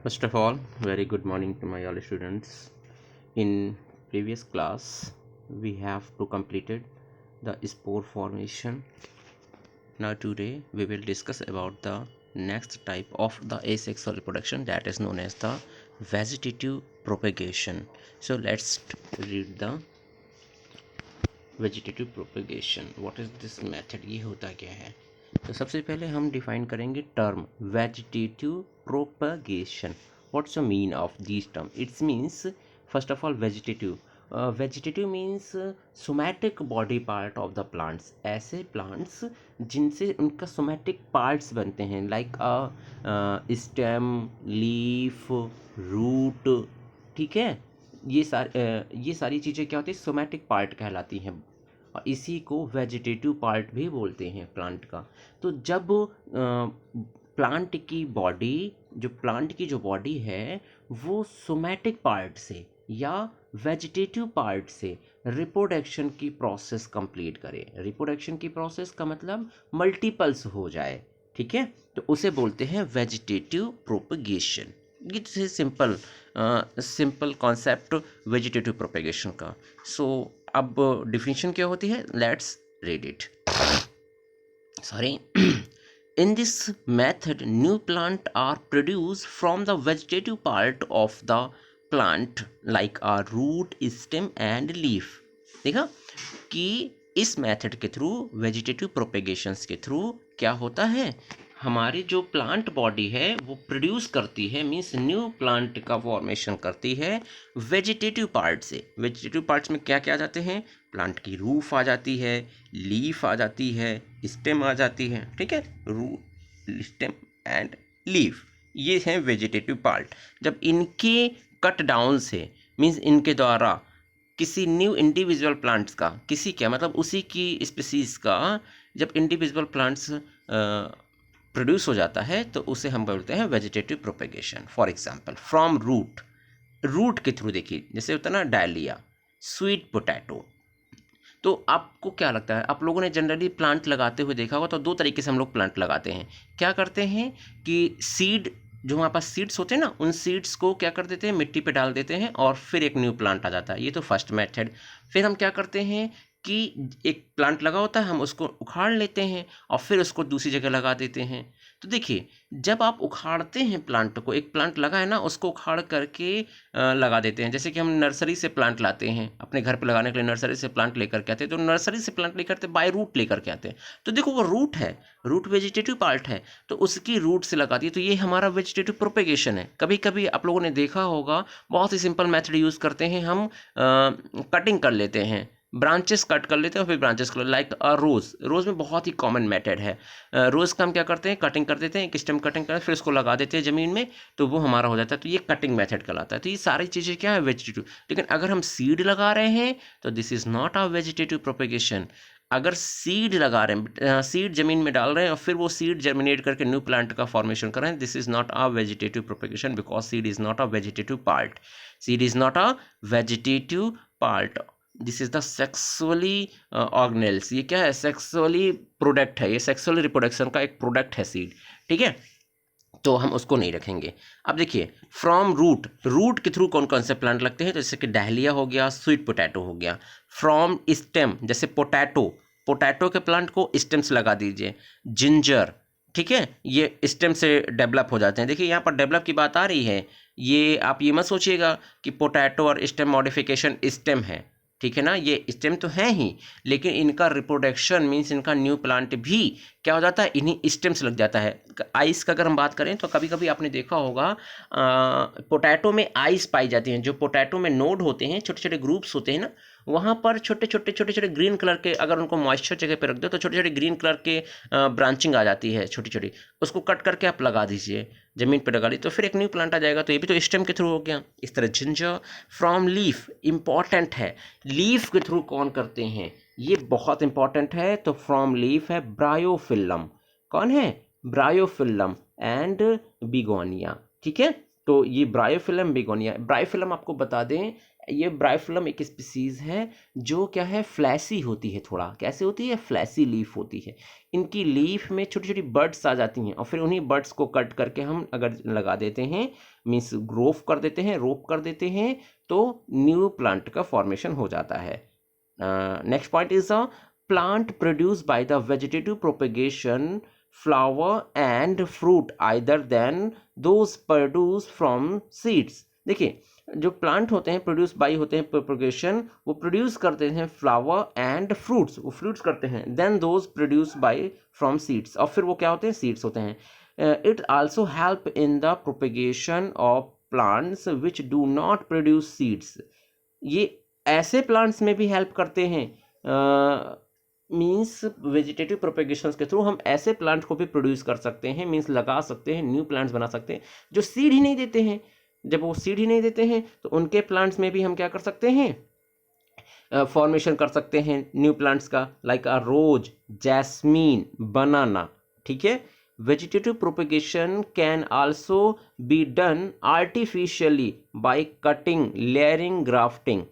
First of all, very good morning to my all students. In previous class, we have to completed the spore formation. Now today we will discuss about the next type of the asexual reproduction, that is known as the vegetative propagation. So let's read the vegetative propagation. What is this method, ये होता क्या है. तो सबसे पहले हम define करेंगे term vegetative propagation. What's the mean of this term. It's means first of all vegetative. Vegetative means somatic body part of the plants. ऐसे प्लांट्स जिनसे उनका सोमैटिक पार्ट्स बनते हैं, लाइक स्टेम, लीफ, रूट. ठीक है, ये सारी चीज़ें क्या होती है, सोमैटिक पार्ट कहलाती हैं और इसी को वेजिटेटिव पार्ट भी बोलते हैं प्लांट का. तो जब प्लांट की जो बॉडी है वो सोमैटिक पार्ट से या वेजिटेटिव पार्ट से रिप्रोडक्शन की प्रोसेस कंप्लीट करे. रिप्रोडक्शन की प्रोसेस का मतलब मल्टीपल्स हो जाए. ठीक है, तो उसे बोलते हैं वेजिटेटिव प्रोपगेशन. ये सिंपल कॉन्सेप्ट वेजिटेटिव प्रोपेगेशन का. सो अब डिफिनीशन क्या होती है, let's read it. Sorry. In this method, new plant are produced from the vegetative part of the plant like a root, stem and leaf. देखा कि इस method के थ्रू, वेजिटेटिव प्रोपेगेशंस के थ्रू क्या होता है, हमारी जो प्लांट बॉडी है वो प्रोड्यूस करती है, मीन्स न्यू प्लांट का फॉर्मेशन करती है वेजिटेटिव पार्ट से. वेजिटेटिव पार्ट्स में क्या क्या आ जाते हैं, प्लांट की रूफ आ जाती है, लीफ आ जाती है, स्टेम आ जाती है. ठीक है, रूट, स्टेम एंड लीफ, ये हैं वेजिटेटिव पार्ट. जब इनके कट डाउन से, मीन्स इनके द्वारा किसी न्यू इंडिविजुअल प्लांट्स का, किसी क्या मतलब उसी की स्पीसीज का जब इंडिविजुअल प्लांट्स प्रोड्यूस हो जाता है तो उसे हम बोलते हैं vegetative propagation. For example from root के थ्रू देखिए, जैसे होता है ना डायलिया, स्वीट पोटैटो. तो आपको क्या लगता है, आप लोगों ने जनरली प्लांट लगाते हुए देखा होगा, तो दो तरीके से हम लोग प्लांट लगाते हैं. क्या करते हैं कि सीड, जो हमारे पास सीड्स होते हैं ना, उन सीड्स को क्या कर देते हैं, मिट्टी पे डाल देते हैं और फिर एक न्यू प्लांट आ जाता है. ये तो फर्स्ट मेथड. फिर हम क्या करते हैं कि एक प्लांट लगा होता है, हम उसको उखाड़ लेते हैं और फिर उसको दूसरी जगह लगा देते हैं. तो देखिए, जब आप उखाड़ते हैं प्लांट को, एक प्लांट लगा है ना, उसको उखाड़ करके लगा देते हैं. जैसे कि हम नर्सरी से प्लांट लाते हैं, अपने घर पे लगाने के लिए नर्सरी से प्लांट लेकर के आते हैं. तो नर्सरी से प्लांट लेकर आते बाय रूट लेकर के आते हैं. तो देखो वो रूट है, रूट वेजिटेटिव पार्ट है, तो उसकी रूट से लगा दिए. तो ये हमारा वेजिटेटिव प्रोपेगेशन है. कभी कभी आप लोगों ने देखा होगा, बहुत ही सिंपल मेथड यूज़ करते हैं हम, कटिंग कर लेते हैं, ब्रांचेस कट कर लेते हैं और फिर ब्रांचेस कर, लाइक रोज़ में बहुत ही कॉमन मेथड है. रोज़ का हम क्या करते हैं, कटिंग कर देते हैं, एक स्टेम कटिंग करते हैं, फिर उसको लगा देते हैं ज़मीन में, तो वो हमारा हो जाता है. तो ये कटिंग मेथड कहलाता है. तो ये सारी चीज़ें क्या है, वेजिटेटिव. लेकिन अगर हम सीड लगा रहे हैं तो this is not a vegetative propagation. अगर सीड लगा रहे हैं, सीड जमीन में डाल रहे हैं और फिर वो सीड जर्मिनेट करके न्यू प्लांट का फॉर्मेशन कर रहे हैं, this is not a vegetative propagation, because seed is not a vegetative part. Seed is not a vegetative part. This is the sexually organelles. ये क्या है, सेक्सुअली प्रोडक्ट है, ये सेक्सुअली रिप्रोडक्शन का एक प्रोडक्ट है सीड. ठीक है, तो हम उसको नहीं रखेंगे. अब देखिए, फ्रॉम रूट के थ्रू कौन कौन से प्लांट लगते हैं, तो जैसे कि डहलिया हो गया, स्वीट पोटैटो हो गया. फ्रॉम स्टेम, जैसे पोटैटो के प्लांट को स्टेम से लगा दीजिए. जिंजर, ठीक है, ये स्टेम से डेवलप हो जाते हैं. देखिए यहाँ पर डेवलप की बात आ रही है, ये आप ये मत सोचिएगा कि पोटैटो और स्टेम मॉडिफिकेशन स्टेम है. ठीक है ना, ये स्टेम तो है ही, लेकिन इनका रिप्रोडक्शन मीन्स इनका न्यू प्लांट भी क्या हो जाता है, इन्हीं स्टेम से लग जाता है. आइस का अगर हम बात करें तो कभी कभी आपने देखा होगा, पोटैटो में आइस पाई जाती हैं. जो पोटैटो में नोड होते हैं, छोटे छोटे ग्रुप्स होते हैं ना, वहाँ पर छोटे छोटे ग्रीन कलर के, अगर उनको मॉइस्चर जगह पे रख दो तो छोटे छोटे ग्रीन कलर के ब्रांचिंग आ जाती है छोटी छोटी. उसको कट करके आप लगा दीजिए, ज़मीन पर लगा दी, तो फिर एक न्यू प्लांट आ जाएगा. तो ये भी तो स्टेम के थ्रू हो गया. इस तरह जिंजर. फ्रॉम लीफ, इंपॉर्टेंट है, लीफ के थ्रू कौन करते हैं, ये बहुत इंपॉर्टेंट है. तो फ्रॉम लीफ है ब्रायोफिल्लम. कौन है, ब्रायोफिल्लम एंड बिगोनिया. ठीक है, तो ये ब्रायोफिलम बिगोनिया, ब्रायोफिलम आपको बता दें, ये ब्रायोफिलम एक स्पीसीज़ है जो क्या है, फ्लैसी होती है। थोड़ा कैसे होती है, फ्लैसी लीफ होती है। इनकी लीफ में छोटी छोटी बर्ड्स आ जाती हैं और फिर उन्हीं बर्ड्स को कट करके हम अगर लगा देते हैं, मीन्स ग्रोव कर देते हैं, रोप कर देते हैं, तो न्यू प्लांट का फॉर्मेशन हो जाता है। Next point is a plant produce by the vegetative propagation flower and fruit either than those produced from seeds। देखिए, जो प्लांट होते हैं प्रोड्यूस बाई होते हैं प्रोपेगेशन, वो प्रोड्यूस करते हैं फ्लावर एंड फ्रूट्स, वो फ्रूट्स करते हैं, then those produce by from seeds, और फिर वो क्या होते हैं, सीड्स होते हैं। It also help in the propagation of plants which do not produce seeds. ये ऐसे प्लांट्स में भी हेल्प करते हैं, मीन्स वेजिटेटिव प्रोपेगेशन के थ्रू हम ऐसे प्लांट को भी प्रोड्यूस कर सकते हैं, मीन्स लगा सकते हैं, न्यू प्लांट्स बना सकते हैं जो सीड ही नहीं देते हैं। जब वो सीड ही नहीं देते हैं तो उनके प्लांट्स में भी हम क्या कर सकते हैं, फॉर्मेशन कर सकते हैं न्यू प्लांट्स का, लाइक अ रोज, जैस्मीन, बनाना। ठीक है, vegetative propagation can also be done artificially by cutting, layering, grafting.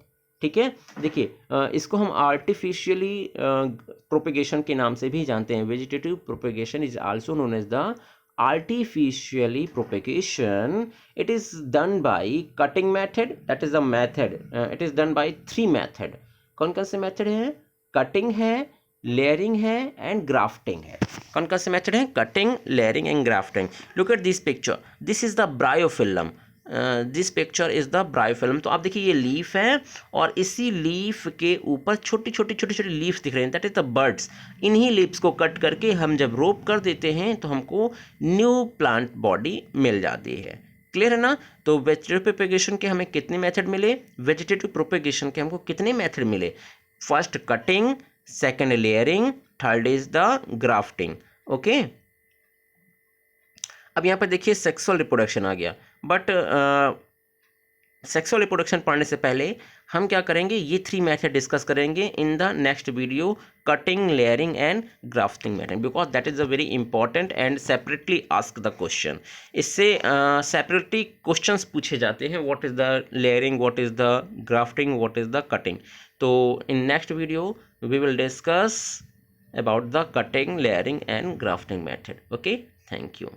ठीक है, देखिए इसको हम आर्टिफिशियली प्रोपेगेशन के नाम से भी जानते हैं। Vegetative propagation is also known as the artificially propagation. It is done by cutting method, that is the method. It is done by 3 method. कौन कौन से मेथड है, कटिंग है, लेयरिंग है एंड ग्राफ्टिंग है। कौन कौन से मेथड है, cutting, layering and grafting. Look at this picture, this is the bryophyllum, this picture is the bryophyllum. तो आप देखिए ये लीफ है और इसी लीफ के ऊपर छोटी छोटी लीव्स दिख रहे हैं, दैट इज द बर्ड्स। इन्हीं लीव्स को कट करके हम जब रोप कर देते हैं तो हमको न्यू प्लांट बॉडी मिल जाती है। क्लियर है ना। तो वेजिटेटिव प्रोपेगेशन के हमें कितने मेथड मिले, वेजिटेटिव प्रोपेगेशन के हमको कितने मेथड मिले, first cutting, second layering, third is the grafting. Okay, अब यहाँ पर देखिए सेक्सुअल रिप्रोडक्शन आ गया, बट सेक्सुअल रिप्रोडक्शन पढ़ने से पहले हम क्या करेंगे, ये 3 मेथड डिस्कस करेंगे in the next video, cutting, layering and grafting method, because that is a very important and separately ask the question. इससे सेपरेटली क्वेश्चंस पूछे जाते हैं, what is the layering, what is the grafting, what is the cutting. तो in next video we will discuss about the cutting, layering and grafting method. Okay, thank you.